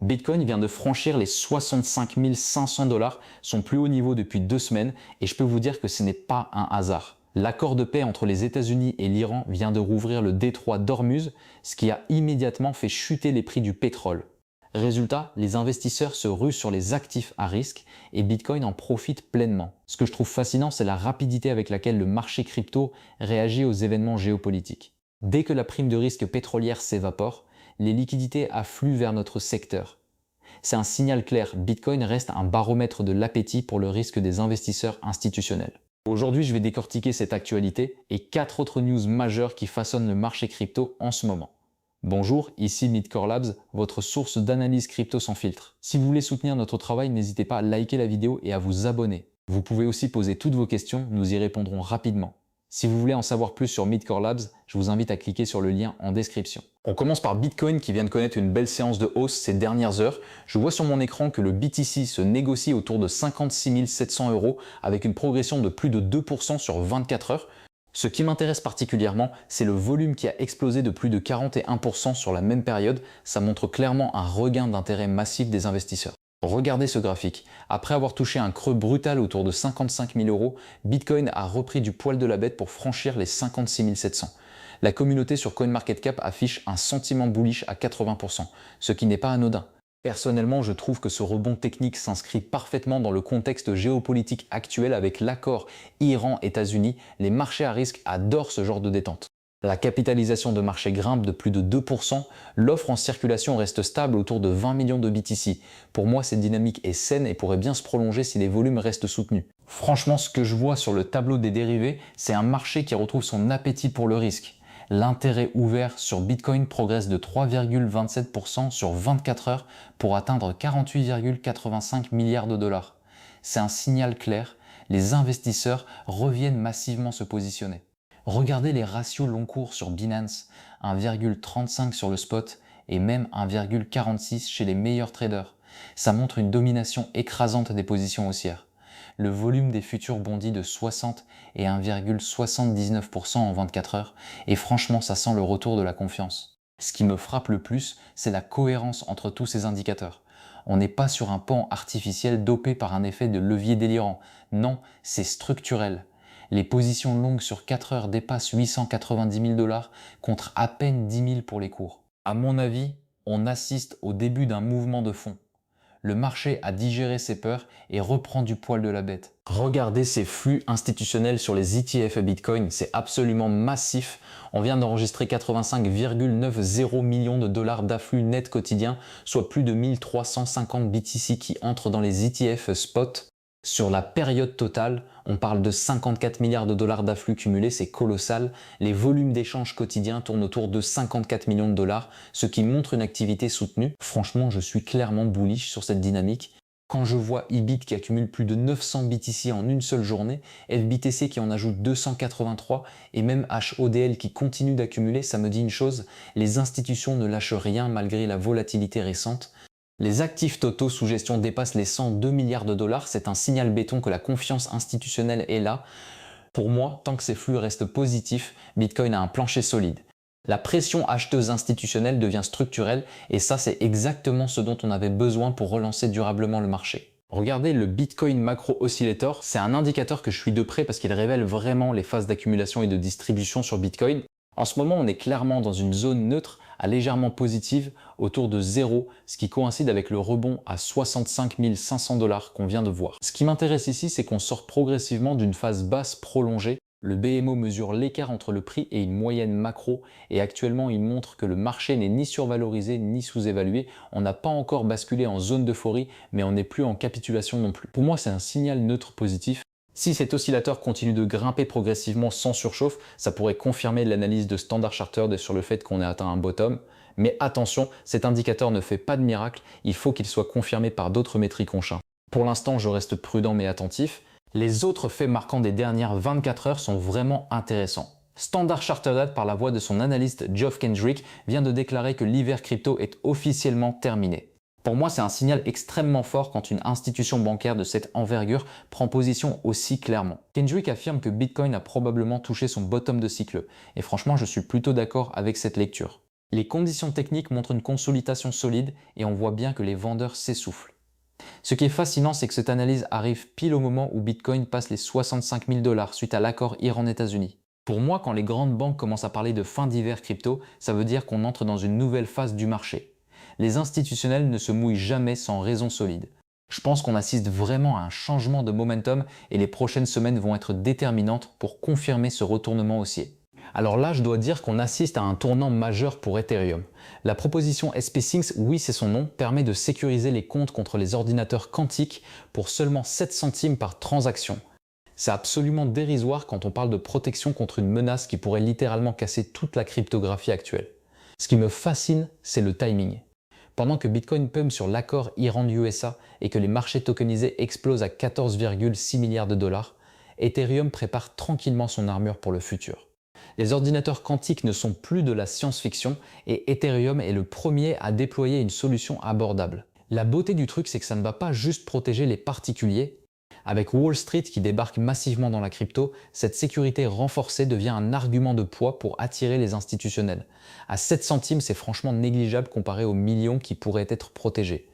Bitcoin vient de franchir les 65 500 $, son plus haut niveau depuis 2 semaines, et je peux vous dire que ce n'est pas un hasard. L'accord de paix entre les États-Unis et l'Iran vient de rouvrir le détroit d'Ormuz, ce qui a immédiatement fait chuter les prix du pétrole. Résultat, les investisseurs se ruent sur les actifs à risque et Bitcoin en profite pleinement. Ce que je trouve fascinant, c'est la rapidité avec laquelle le marché crypto réagit aux événements géopolitiques. Dès que la prime de risque pétrolière s'évapore, les liquidités affluent vers notre secteur. C'est un signal clair, Bitcoin reste un baromètre de l'appétit pour le risque des investisseurs institutionnels. Aujourd'hui, je vais décortiquer cette actualité et 4 autres news majeures qui façonnent le marché crypto en ce moment. Bonjour, ici Midcore Labs, votre source d'analyse crypto sans filtre. Si vous voulez soutenir notre travail, n'hésitez pas à liker la vidéo et à vous abonner. Vous pouvez aussi poser toutes vos questions, nous y répondrons rapidement. Si vous voulez en savoir plus sur Midcore Labs, je vous invite à cliquer sur le lien en description. On commence par Bitcoin qui vient de connaître une belle séance de hausse ces dernières heures. Je vois sur mon écran que le BTC se négocie autour de 56 700 € avec une progression de plus de 2% sur 24 heures. Ce qui m'intéresse particulièrement, c'est le volume qui a explosé de plus de 41% sur la même période. Ça montre clairement un regain d'intérêt massif des investisseurs. Regardez ce graphique. Après avoir touché un creux brutal autour de 55 000 €, Bitcoin a repris du poil de la bête pour franchir les 56 700. La communauté sur CoinMarketCap affiche un sentiment bullish à 80%, ce qui n'est pas anodin. Personnellement, je trouve que ce rebond technique s'inscrit parfaitement dans le contexte géopolitique actuel avec l'accord Iran-États-Unis. Les marchés à risque adorent ce genre de détente. La capitalisation de marché grimpe de plus de 2%, l'offre en circulation reste stable autour de 20 millions de BTC. Pour moi, cette dynamique est saine et pourrait bien se prolonger si les volumes restent soutenus. Franchement, ce que je vois sur le tableau des dérivés, c'est un marché qui retrouve son appétit pour le risque. L'intérêt ouvert sur Bitcoin progresse de 3,27% sur 24 heures pour atteindre 48,85 milliards de dollars. C'est un signal clair, les investisseurs reviennent massivement se positionner. Regardez les ratios long cours sur Binance, 1,35 sur le spot et même 1,46 chez les meilleurs traders. Ça montre une domination écrasante des positions haussières. Le volume des futurs bondit de 60 et 1,79% en 24 heures et franchement ça sent le retour de la confiance. Ce qui me frappe le plus, c'est la cohérence entre tous ces indicateurs. On n'est pas sur un pan artificiel dopé par un effet de levier délirant. Non, c'est structurel. Les positions longues sur 4 heures dépassent 890 000 $ contre à peine 10 000 pour les courts. À mon avis, on assiste au début d'un mouvement de fond. Le marché a digéré ses peurs et reprend du poil de la bête. Regardez ces flux institutionnels sur les ETF Bitcoin, c'est absolument massif. On vient d'enregistrer 85,90 millions de dollars d'afflux net quotidien, soit plus de 1350 BTC qui entrent dans les ETF spot. Sur la période totale, on parle de 54 milliards de dollars d'afflux cumulés, c'est colossal. Les volumes d'échanges quotidiens tournent autour de 54 millions de dollars, ce qui montre une activité soutenue. Franchement, je suis clairement bullish sur cette dynamique. Quand je vois IBIT qui accumule plus de 900 BTC en une seule journée, FBTC qui en ajoute 283 et même HODL qui continue d'accumuler, ça me dit une chose, les institutions ne lâchent rien malgré la volatilité récente. Les actifs totaux sous gestion dépassent les 102 milliards de dollars, c'est un signal béton que la confiance institutionnelle est là. Pour moi, tant que ces flux restent positifs, Bitcoin a un plancher solide. La pression acheteuse institutionnelle devient structurelle et ça c'est exactement ce dont on avait besoin pour relancer durablement le marché. Regardez le Bitcoin Macro Oscillator, c'est un indicateur que je suis de près parce qu'il révèle vraiment les phases d'accumulation et de distribution sur Bitcoin. En ce moment, on est clairement dans une zone neutre à légèrement positive autour de 0, ce qui coïncide avec le rebond à 65 500 $ qu'on vient de voir. Ce qui m'intéresse ici, c'est qu'on sort progressivement d'une phase basse prolongée. Le BMO mesure l'écart entre le prix et une moyenne macro et actuellement il montre que le marché n'est ni survalorisé ni sous-évalué. On n'a pas encore basculé en zone d'euphorie, mais on n'est plus en capitulation non plus. Pour moi, c'est un signal neutre positif. Si cet oscillateur continue de grimper progressivement sans surchauffe, ça pourrait confirmer l'analyse de Standard Chartered sur le fait qu'on ait atteint un bottom. Mais attention, cet indicateur ne fait pas de miracle, il faut qu'il soit confirmé par d'autres métriques on-chain. Pour l'instant, je reste prudent mais attentif. Les autres faits marquants des dernières 24 heures sont vraiment intéressants. Standard Chartered, par la voix de son analyste Geoff Kendrick, vient de déclarer que l'hiver crypto est officiellement terminé. Pour moi, c'est un signal extrêmement fort quand une institution bancaire de cette envergure prend position aussi clairement. Kendrick affirme que Bitcoin a probablement touché son bottom de cycle, et franchement, je suis plutôt d'accord avec cette lecture. Les conditions techniques montrent une consolidation solide et on voit bien que les vendeurs s'essoufflent. Ce qui est fascinant, c'est que cette analyse arrive pile au moment où Bitcoin passe les 65 000 $ suite à l'accord Iran-États-Unis. Pour moi, quand les grandes banques commencent à parler de fin d'hiver crypto, ça veut dire qu'on entre dans une nouvelle phase du marché. Les institutionnels ne se mouillent jamais sans raison solide. Je pense qu'on assiste vraiment à un changement de momentum et les prochaines semaines vont être déterminantes pour confirmer ce retournement haussier. Alors là, je dois dire qu'on assiste à un tournant majeur pour Ethereum. La proposition SP-Sync, oui c'est son nom, permet de sécuriser les comptes contre les ordinateurs quantiques pour seulement 7 centimes par transaction. C'est absolument dérisoire quand on parle de protection contre une menace qui pourrait littéralement casser toute la cryptographie actuelle. Ce qui me fascine, c'est le timing. Pendant que Bitcoin pump sur l'accord Iran-USA et que les marchés tokenisés explosent à 14,6 milliards de dollars, Ethereum prépare tranquillement son armure pour le futur. Les ordinateurs quantiques ne sont plus de la science-fiction et Ethereum est le premier à déployer une solution abordable. La beauté du truc, c'est que ça ne va pas juste protéger les particuliers. Avec Wall Street qui débarque massivement dans la crypto, cette sécurité renforcée devient un argument de poids pour attirer les institutionnels. À 7 centimes, c'est franchement négligeable comparé aux millions qui pourraient être protégés.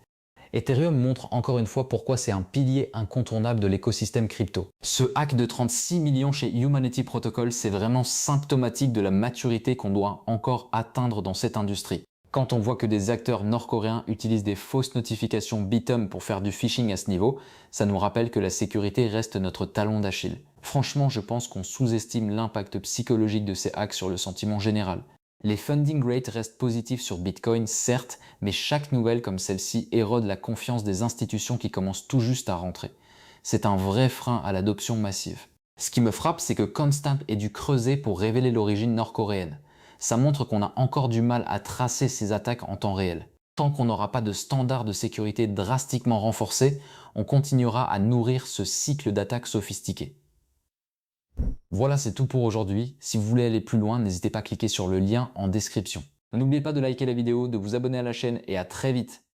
Ethereum montre encore une fois pourquoi c'est un pilier incontournable de l'écosystème crypto. Ce hack de 36 millions chez Humanity Protocol, c'est vraiment symptomatique de la maturité qu'on doit encore atteindre dans cette industrie. Quand on voit que des acteurs nord-coréens utilisent des fausses notifications Bitum pour faire du phishing à ce niveau, ça nous rappelle que la sécurité reste notre talon d'Achille. Franchement, je pense qu'on sous-estime l'impact psychologique de ces hacks sur le sentiment général. Les funding rates restent positifs sur Bitcoin, certes, mais chaque nouvelle comme celle-ci érode la confiance des institutions qui commencent tout juste à rentrer. C'est un vrai frein à l'adoption massive. Ce qui me frappe, c'est que Constamp ait dû creuser pour révéler l'origine nord-coréenne. Ça montre qu'on a encore du mal à tracer ces attaques en temps réel. Tant qu'on n'aura pas de standards de sécurité drastiquement renforcés, on continuera à nourrir ce cycle d'attaques sophistiquées. Voilà, c'est tout pour aujourd'hui. Si vous voulez aller plus loin, n'hésitez pas à cliquer sur le lien en description. N'oubliez pas de liker la vidéo, de vous abonner à la chaîne et à très vite.